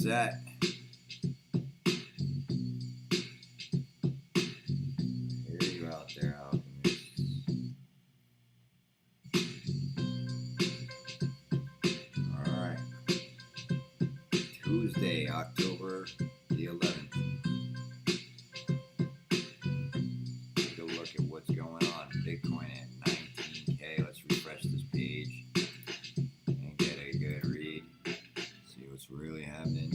set. Hear you out there, Alchemists. Alright. Tuesday, October the 11th. Take a look at what's going on. Bitcoin at 19K. Let's refresh this page and get a good read. See what's really happening.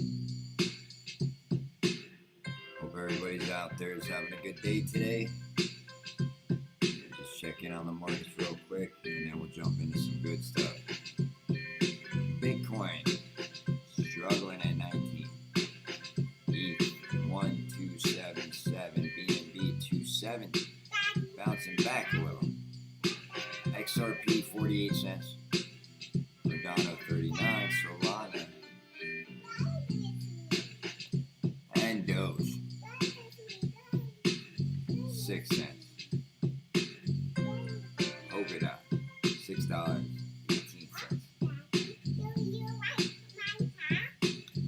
Hope everybody's out there is having a good day today. Just check in on the markets real quick and then we'll jump into some good stuff. Bitcoin struggling at 19. ETH 1277, BNB 270. Bouncing back a little. XRP 48 cents. Cardano 39. Solana. And Doge 6 cents. Polkadot $6.18.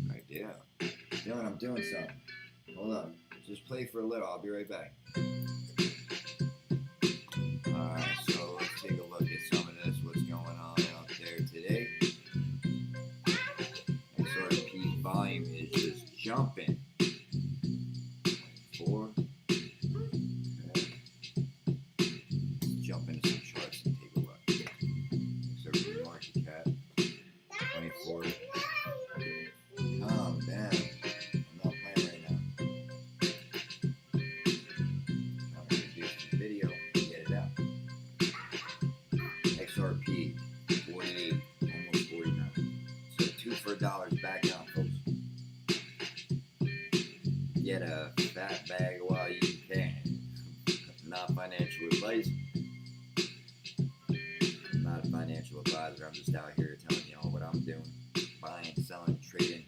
Right, yeah. Dylan, I'm doing something. Hold on. Just play for a little. I'll be right back. Alright, so let's take a look at some of this. What's going on out there today? XRP volume is just jumping. 4. Okay. Jump into some charts and take a look. XRP market cap 24. Calm down. I'm not playing right now. I'm going to do some video and get it out. XRP 48, almost 49. So 2 for $1 back down, folks. Get a fat bag while you can. Not financial advice. I'm not a financial advisor. I'm just out here telling y'all what I'm doing. Buying, selling, trading.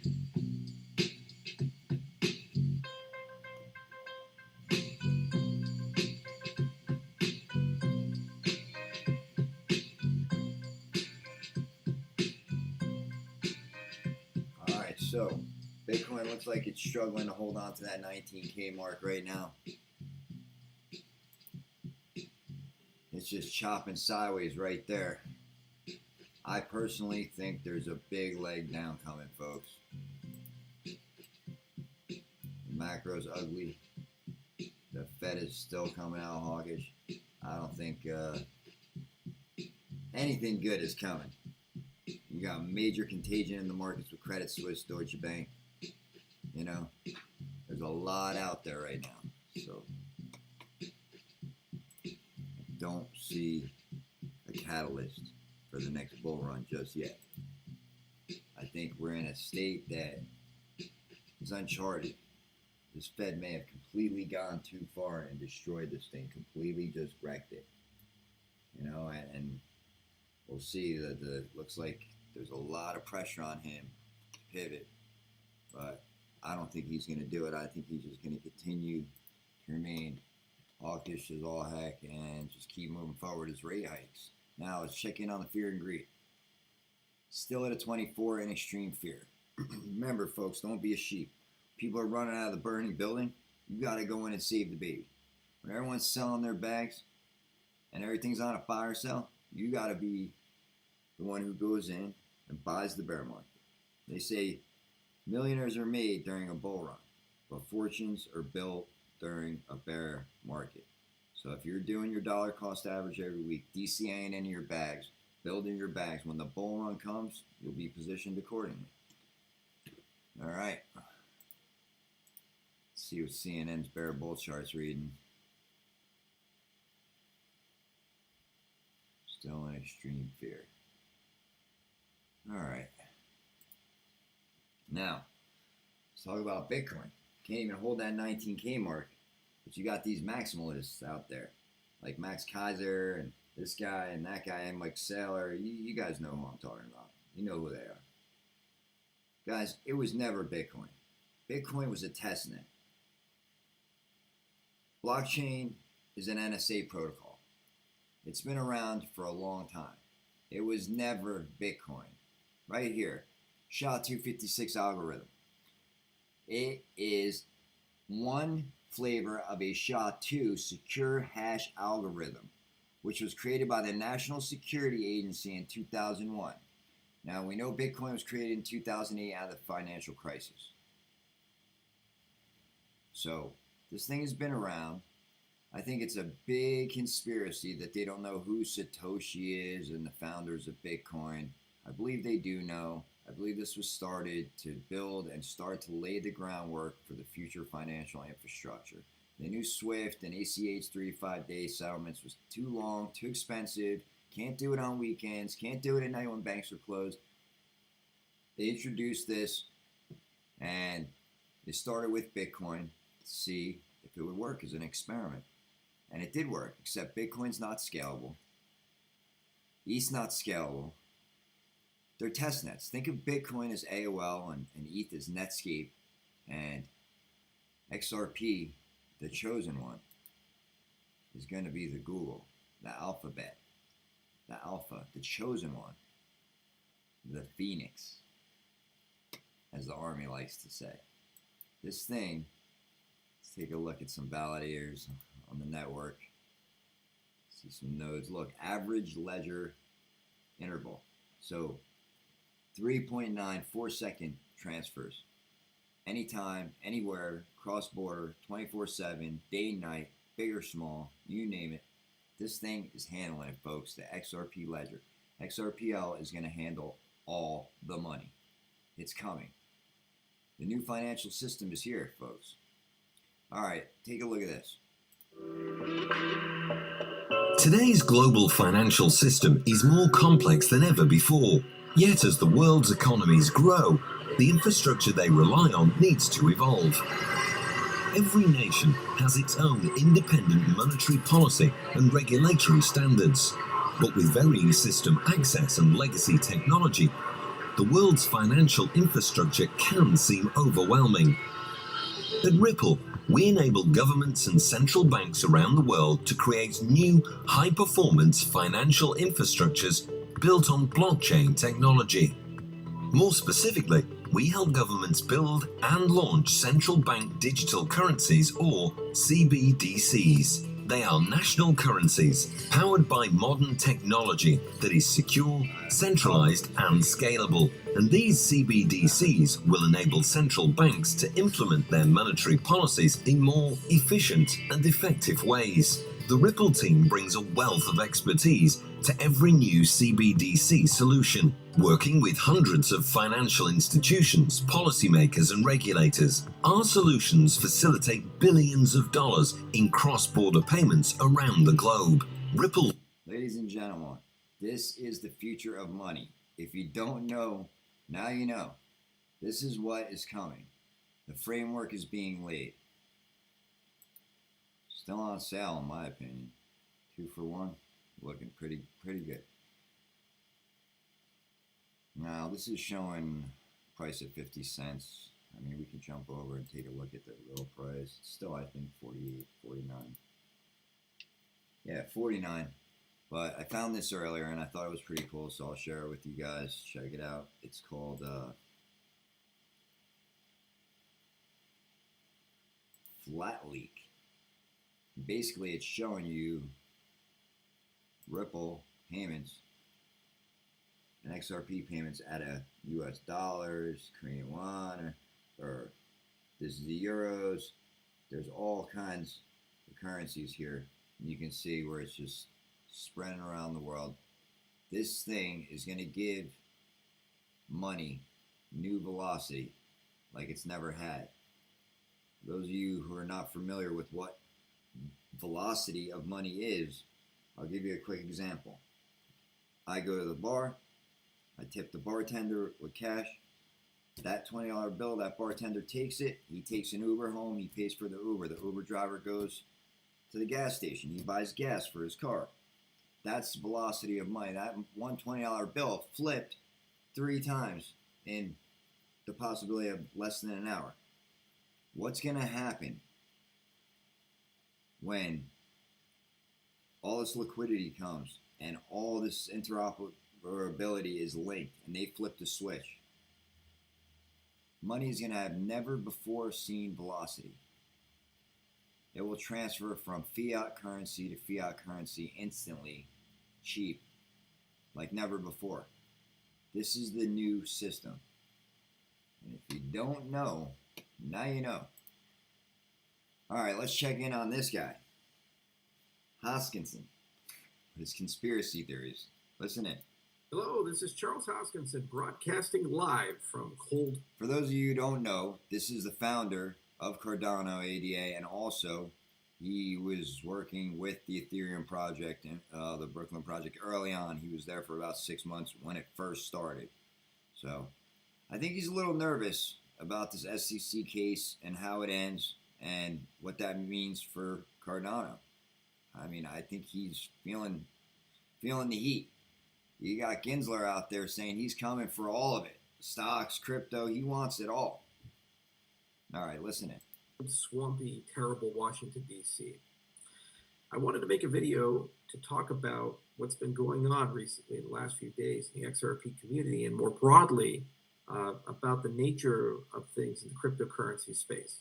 Alright, so Bitcoin looks like it's struggling to hold on to that 19K mark right now. It's just chopping sideways right there. I personally think there's a big leg down coming, folks. The macro's ugly. The Fed is still coming out hawkish. I don't think anything good is coming. You got major contagion in the markets with Credit Suisse, Deutsche Bank. You know, there's a lot out there right now. So, I don't see a catalyst for the next bull run just yet. I think we're in a state that is uncharted. This Fed may have completely gone too far and destroyed this thing, completely just wrecked it. You know, and we'll see that looks like there's a lot of pressure on him to pivot, but I don't think he's going to do it. I think he's just going to continue to remain hawkish as all heck and just keep moving forward as rate hikes. Now let's check in on the fear and greed. Still at a 24 in extreme fear. Remember, folks, don't be a sheep. People are running out of the burning building. You got to go in and save the baby. When everyone's selling their bags and everything's on a fire sale, you got to be the one who goes in and buys the bear market. They say millionaires are made during a bull run, but fortunes are built during a bear market. So if you're doing your dollar cost average every week, DCAing into your bags, building your bags, when the bull run comes, you'll be positioned accordingly. All right. Let's see what CNN's bear bull chart's reading. Still in extreme fear. All right. Now, let's talk about Bitcoin. Can't even hold that 19K mark, but you got these maximalists out there, like Max Kaiser and this guy and that guy and Mike Saylor. You guys know who I'm talking about. You know who they are. Guys, it was never Bitcoin. Bitcoin was a testnet. Blockchain is an NSA protocol. It's been around for a long time. It was never Bitcoin. Right here, SHA-256 algorithm. It is one flavor of a SHA-2 secure hash algorithm, which was created by the National Security Agency in 2001. Now, we know Bitcoin was created in 2008 out of the financial crisis. So, this thing has been around. I think it's a big conspiracy that they don't know who Satoshi is and the founders of Bitcoin. I believe they do know. I believe this was started to build and start to lay the groundwork for the future financial infrastructure. They knew SWIFT and ACH 3-5-day settlements was too long, too expensive, can't do it on weekends, can't do it at night when banks are closed. They introduced this, and they started with Bitcoin to see if it would work as an experiment. And it did work, except Bitcoin's not scalable. ETH's not scalable. They're test nets. Think of Bitcoin as AOL and ETH as Netscape, and XRP, the chosen one, is going to be the Google, the Alphabet, the Alpha, the chosen one, the Phoenix, as the Army likes to say. This thing, let's take a look at some validators on the network. See some nodes. Look, average ledger interval. So 3.94 second transfers. Anytime, anywhere, cross-border, 24/7, day, night, big or small, you name it. This thing is handling it, folks. The XRP ledger. XRPL is going to handle all the money. It's coming. The new financial system is here, folks. All right, take a look at this. Today's global financial system is more complex than ever before. Yet as the world's economies grow, the infrastructure they rely on needs to evolve. Every nation has its own independent monetary policy and regulatory standards. But with varying system access and legacy technology, the world's financial infrastructure can seem overwhelming. At Ripple, we enable governments and central banks around the world to create new, high-performance financial infrastructures built on blockchain technology. More specifically, we help governments build and launch central bank digital currencies, or CBDCs. They are national currencies powered by modern technology that is secure, centralized, and scalable. And these CBDCs will enable central banks to implement their monetary policies in more efficient and effective ways. The Ripple team brings a wealth of expertise to every new CBDC solution, working with hundreds of financial institutions, policymakers, and regulators. Our solutions facilitate billions of dollars in cross-border payments around the globe. Ripple. Ladies and gentlemen, this is the future of money. If you don't know, now you know. This is what is coming. The framework is being laid. Still on sale, in my opinion. 2 for 1. Looking pretty good. Now, this is showing price at 50 cents. I mean, we can jump over and take a look at the real price. It's still, I think, 48, 49. Yeah, 49. But I found this earlier, and I thought it was pretty cool, so I'll share it with you guys. Check it out. It's called Flat Leak. Basically, it's showing you Ripple payments and XRP payments out of US dollars, Korean won, or this is the euros. There's all kinds of currencies here. And you can see where it's just spreading around the world. This thing is going to give money new velocity like it's never had. Those of you who are not familiar with what velocity of money is, I'll give you a quick example. I go to the bar, I tip the bartender with cash. That $20 bill, that bartender takes it, he takes an Uber home, he pays for the Uber driver goes to the gas station, he buys gas for his car. That's velocity of money. That one $20 bill flipped 3 times in the possibility of less than an hour. What's going to happen when all this liquidity comes and all this interoperability is linked and they flip the switch? money is going to have never before seen velocity. It will transfer from fiat currency to fiat currency instantly, cheap, like never before. This is the new system. And if you don't know, now you know. All right, let's check in on this guy, Hoskinson, his conspiracy theories. Listen in. Hello, this is Charles Hoskinson broadcasting live from cold. For those of you who don't know, this is the founder of Cardano ADA, and also he was working with the Ethereum project and the Brooklyn project early on. He was there for about 6 months when it first started. So I think he's a little nervous about this SEC case and how it ends and what that means for Cardano. I mean, I think he's feeling the heat. You got Gensler out there saying he's coming for all of it. Stocks, crypto, he wants it all. All right, listen in. Swampy, terrible Washington, D.C. I wanted to make a video to talk about what's been going on recently in the last few days in the XRP community and more broadly about the nature of things in the cryptocurrency space.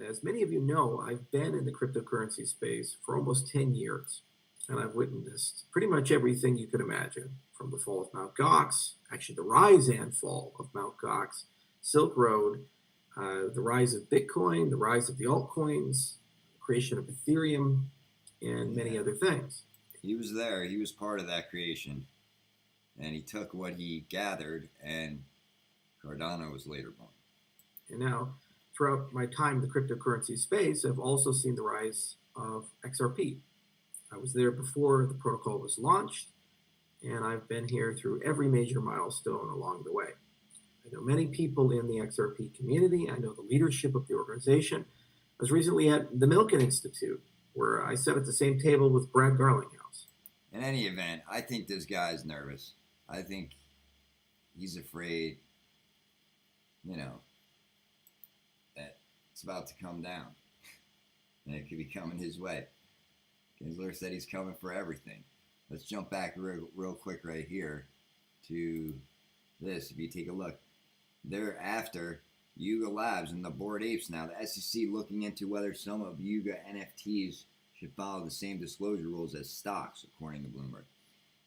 As many of you know, I've been in the cryptocurrency space for almost 10 years. And I've witnessed pretty much everything you could imagine, from the fall of Mt. Gox, actually the rise and fall of Mt. Gox, Silk Road, the rise of Bitcoin, the rise of the altcoins, creation of Ethereum, and many other things. He was there. He was part of that creation. And he took what he gathered, and Cardano was later born. And now, throughout my time in the cryptocurrency space, I've also seen the rise of XRP. I was there before the protocol was launched, and I've been here through every major milestone along the way. I know many people in the XRP community. I know the leadership of the organization. I was recently at the Milken Institute, where I sat at the same table with Brad Garlinghouse. In any event, I think this guy's nervous. I think he's afraid, that it's about to come down, and it could be coming his way. Gensler said he's coming for everything. Let's jump back real quick right here to this. If you take a look, they're after Yuga Labs and the Bored Apes now. The SEC looking into whether some of Yuga NFTs should follow the same disclosure rules as stocks, according to Bloomberg.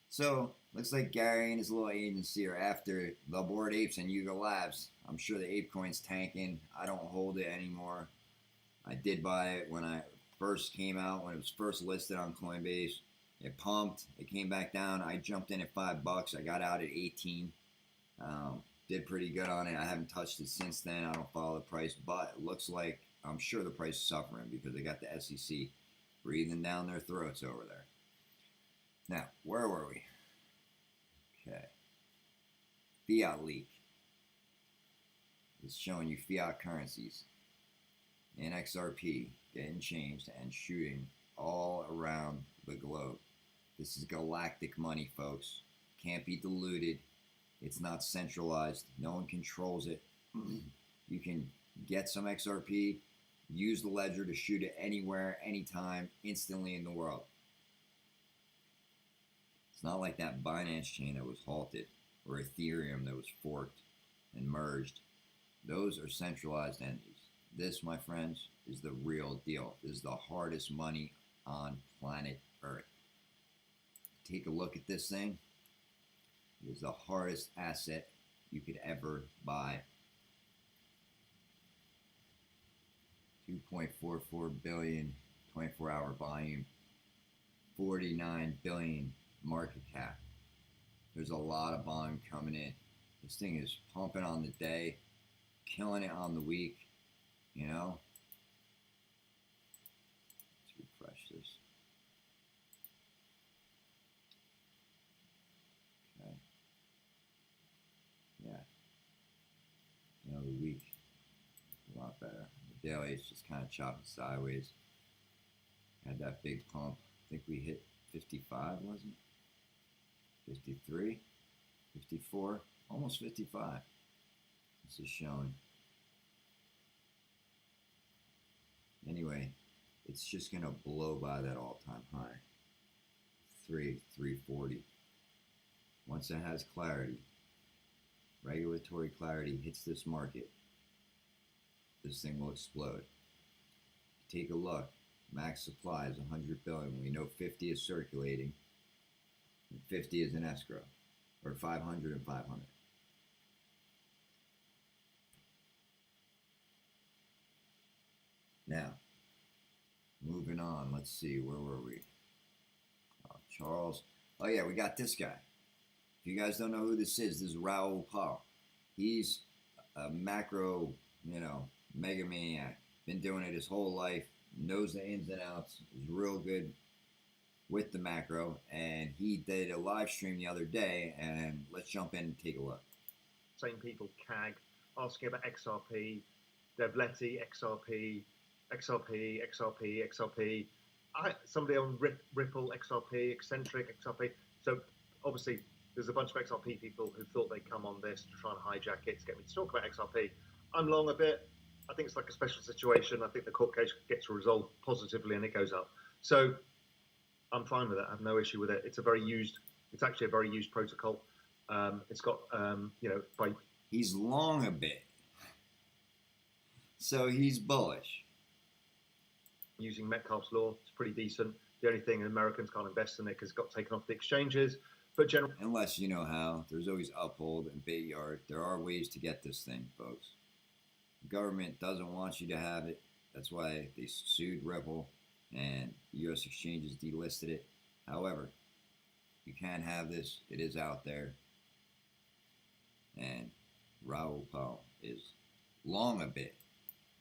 So, looks like Gary and his little agency are after the Bored Apes and Yuga Labs. I'm sure the ape coin's tanking. I don't hold it anymore. I did buy it when I first came out, when it was first listed on Coinbase. It pumped, it came back down. I jumped in at $5. I got out at 18. Did pretty good on it. I haven't touched it since then. I don't follow the price, but it looks like I'm sure the price is suffering because they got the SEC breathing down their throats over there. Now, where were we? Okay. Fiat leak. It's showing you fiat currencies in XRP getting changed and shooting all around the globe. This is galactic money, folks. Can't be diluted. It's not centralized. No one controls it. You can get some XRP, use the ledger to shoot it anywhere, anytime, instantly in the world. It's not like that Binance chain that was halted or Ethereum that was forked and merged. Those are centralized entities. This, my friends, is the real deal. This is the hardest money on planet Earth. Take a look at this thing. It is the hardest asset you could ever buy. 2.44 billion 24-hour volume, 49 billion market cap. There's a lot of volume coming in. This thing is pumping on the day, killing it on the week, Let's refresh this. Okay. Yeah. The week, a lot better. The daily is just kind of chopping sideways. Had that big pump. I think we hit 55, wasn't it? 53, 54, almost 55. This is showing. Anyway, it's just going to blow by that all-time high. 340. Once it has clarity, regular regulatory clarity hits this market, this thing will explode. Take a look. Max supply is 100 billion. We know 50 is circulating, and 50 is in escrow, or 500 and 500. Now, moving on. Let's see, where were we? Charles. Oh yeah, we got this guy. If you guys don't know who this is Raoul Pal. He's a macro, mega maniac. Been doing it his whole life. Knows the ins and outs. Is real good with the macro. And he did a live stream the other day. And let's jump in and take a look. Same people, CAG, asking about XRP, Devleti, XRP, XRP. Somebody on Ripple, XRP, Eccentric, XRP. So obviously there's a bunch of XRP people who thought they'd come on this to try and hijack it to get me to talk about XRP. I'm long a bit. I think it's like a special situation. I think the court case gets resolved positively and it goes up. So I'm fine with it. I have no issue with it. It's actually a very used protocol. It's got, He's long a bit. So he's bullish. Using Metcalfe's law, it's pretty decent. The only thing Americans can't invest in it because it got taken off the exchanges. But unless you know how, there's always Uphold and Bait Yard. There are ways to get this thing, folks. The government doesn't want you to have it. That's why they sued Ripple and U.S. exchanges delisted it. However, you can have this. It is out there. And Raoul Pal is long a bit.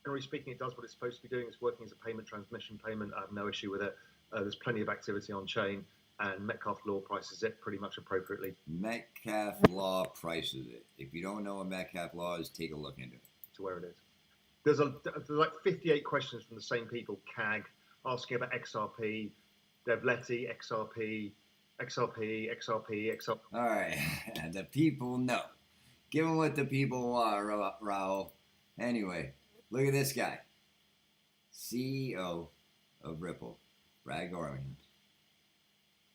Generally speaking, it does what it's supposed to be doing. It's working as a payment, transmission payment. I have no issue with it. There's plenty of activity on chain, and Metcalfe law prices it pretty much appropriately. Metcalfe law prices it. If you don't know what Metcalfe law is, take a look into it. To where it is. There's like 58 questions from the same people, CAG, asking about XRP, Devleti, XRP. All right, the people know. Give them what the people want, Raul. Anyway, look at this guy. CEO of Ripple, Brad Garlinghouse,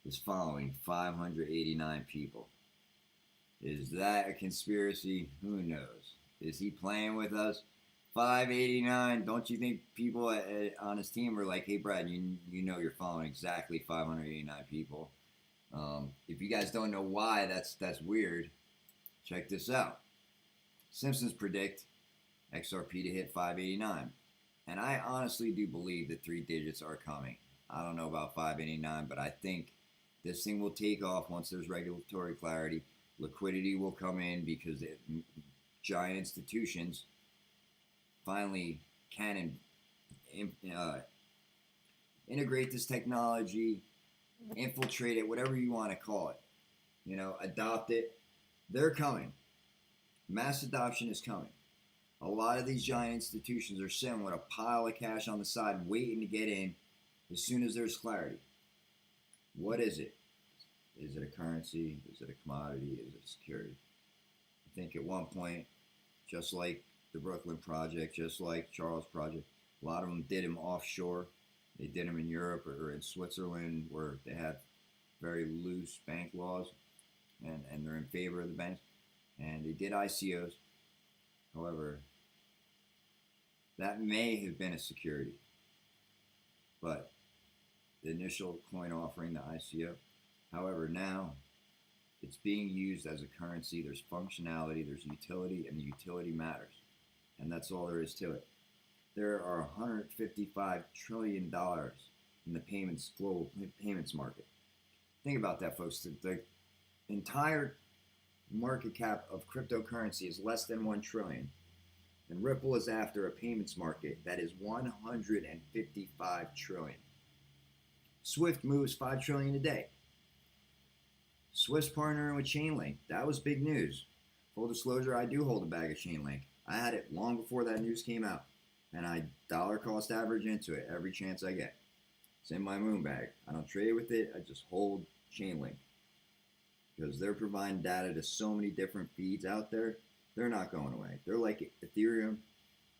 is following 589 people. Is that a conspiracy? Who knows? Is he playing with us? 589. Don't you think people on his team are like, hey, Brad, you know you're following exactly 589 people. If you guys don't know why that's weird, check this out. Simpsons predict XRP to hit 589. And I honestly do believe that 3 digits are coming. I don't know about 589, but I think this thing will take off once there's regulatory clarity. Liquidity will come in because giant institutions finally can integrate this technology, infiltrate it, whatever you want to call it, adopt it. They're coming. Mass adoption is coming. A lot of these giant institutions are sitting with a pile of cash on the side waiting to get in as soon as there's clarity. What is it? Is it a currency? Is it a commodity? Is it security? I think at one point, just like the Brooklyn Project, just like Charles Project, a lot of them did them offshore. They did them in Europe or in Switzerland where they had very loose bank laws and they're in favor of the banks. And they did ICOs. However, that may have been a security. But the initial coin offering, the ICO, however, now it's being used as a currency. There's functionality, there's utility, and the utility matters. And that's all there is to it. There are $155 trillion in the global payments market. Think about that, folks. The entire market cap of cryptocurrency is less than 1 trillion. And Ripple is after a payments market that is 155 trillion. Swift moves 5 trillion a day. Swift's partnering with Chainlink. That was big news. Full disclosure, I do hold a bag of Chainlink. I had it long before that news came out. And I dollar cost average into it every chance I get. It's in my moon bag. I don't trade with it. I just hold Chainlink. Because they're providing data to so many different feeds out there. They're not going away. They're like Ethereum.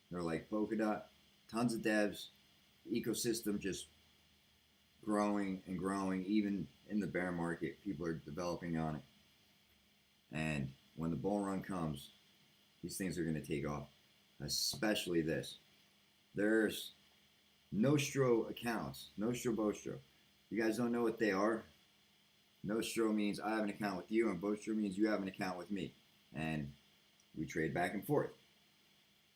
They're like Polkadot. Tons of devs. The ecosystem just growing and growing. Even in the bear market, people are developing on it. And when the bull run comes, these things are going to take off, especially this. There's Nostro accounts, Nostro Bostro. You guys don't know what they are? Nostro means I have an account with you, and Bostro means you have an account with me. And we trade back and forth.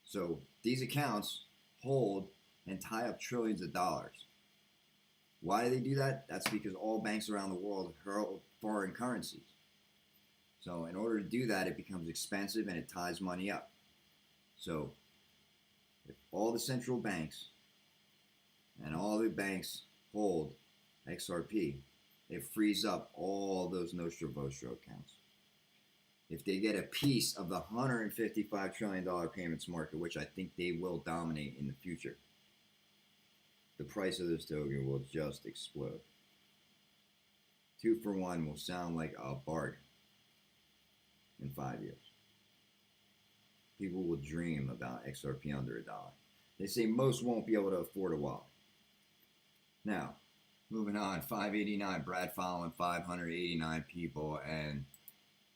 So these accounts hold and tie up trillions of dollars. Why do they do that? That's because all banks around the world hold foreign currencies. So in order to do that, it becomes expensive and it ties money up. So if all the central banks and all the banks hold XRP, it frees up all those Nostro Vostro accounts. If they get a piece of the $155 trillion payments market, which I think they will dominate in the future, the price of this token will just explode. 2 for 1 will sound like a bargain in 5 years. People will dream about XRP under $1. They say most won't be able to afford a wallet. Now, moving on, 589, Brad following 589 people, and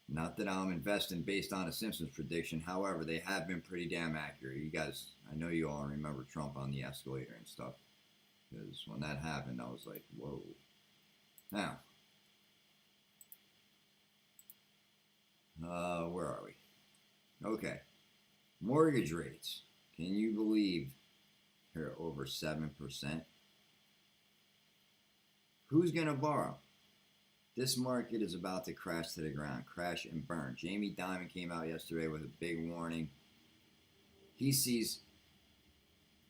not that I'm investing based on a Simpsons prediction. However, they have been pretty damn accurate. You guys, I know you all remember Trump on the escalator and stuff. Because when that happened, I was like, whoa. Now, where are we? Okay. Mortgage rates. Can you believe they're over 7%? Who's going to borrow? This market is about to crash to the ground, crash and burn. Jamie Dimon came out yesterday with a big warning. He sees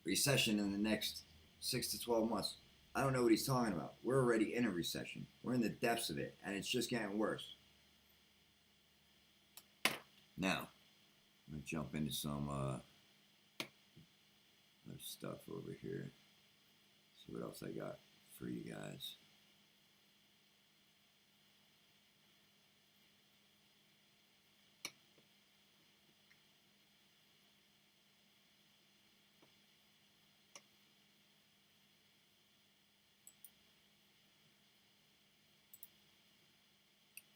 recession in the next 6 to 12 months. I don't know what he's talking about. We're already in a recession. We're in the depths of it, and it's just getting worse. Now, I'm going to jump into some other stuff over here. See what else I got for you guys.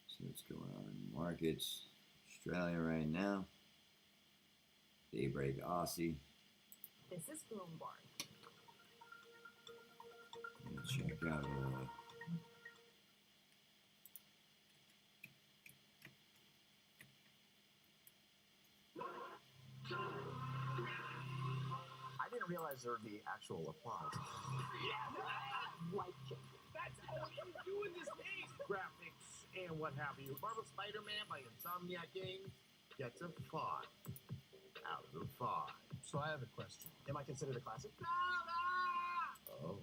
See what's going on in the markets. Australia right now. Daybreak Aussie. This is Bloomberg. Check out I didn't realize there would be actual applause. Life changing. That's all you do in this game. Graphics and what have you. Marvel Spider-Man by Insomniac Games gets a 5 out of 5. So I have a question. Am I considered a classic? Oh.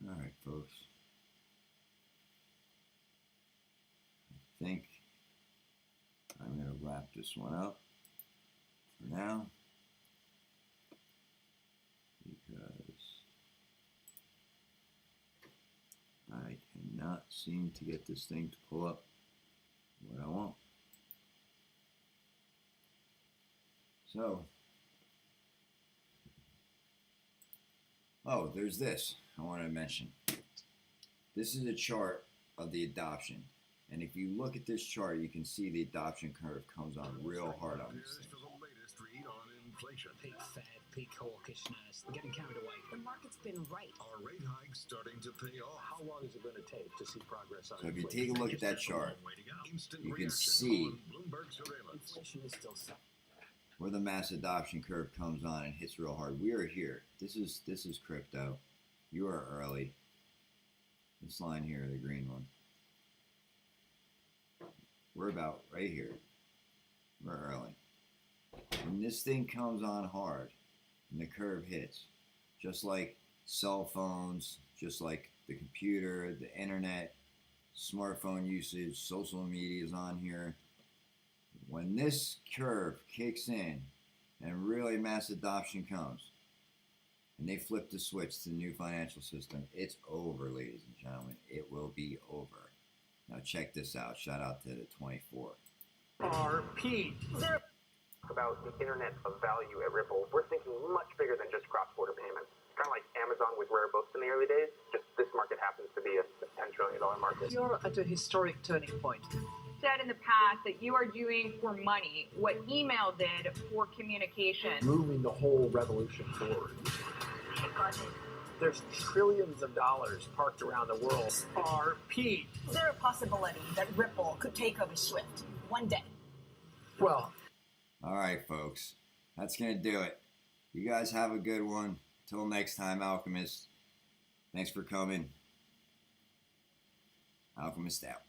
All right, folks. I think I'm going to wrap this one up for now because I cannot seem to get this thing to pull up what I want. So, oh, there's this I wanted to mention. This is a chart of the adoption. And if you look at this chart, you can see the adoption curve comes on real hard on this thing. For the latest read on inflation. Peak Fed, peak hawkishness. They're getting carried away. The market's been right. Are rate hikes starting to pay off? How long is it going to take to see progress on So if you inflation? take a look at that chart, Instant you can reaction see on Bloomberg surveillance. Inflation is still set. where the mass adoption curve comes on and hits real hard. We are here. This is crypto. You are early. This line here, the green one. We're about right here. We're early. When this thing comes on hard and the curve hits, just like cell phones, just like the computer, the internet, smartphone usage, social media is on here. When this curve kicks in and really mass adoption comes and they flip the switch to the new financial system, it's over, ladies and gentlemen. It will be over. Now check this out. Shout out to the 24. RP. About the internet of value at Ripple, we're thinking much bigger than just cross-border payments. Kind of like Amazon with rare books in the early days, just this market happens to be a $10 trillion market. You're at a historic turning point. Said in the past that you are doing for money what email did for communication. Moving the whole revolution forward. There's trillions of dollars parked around the world. RP. Is there a possibility that Ripple could take over Swift one day? Well, all right, folks. That's going to do it. You guys have a good one. Till next time, Alchemist. Thanks for coming. Alchemist out.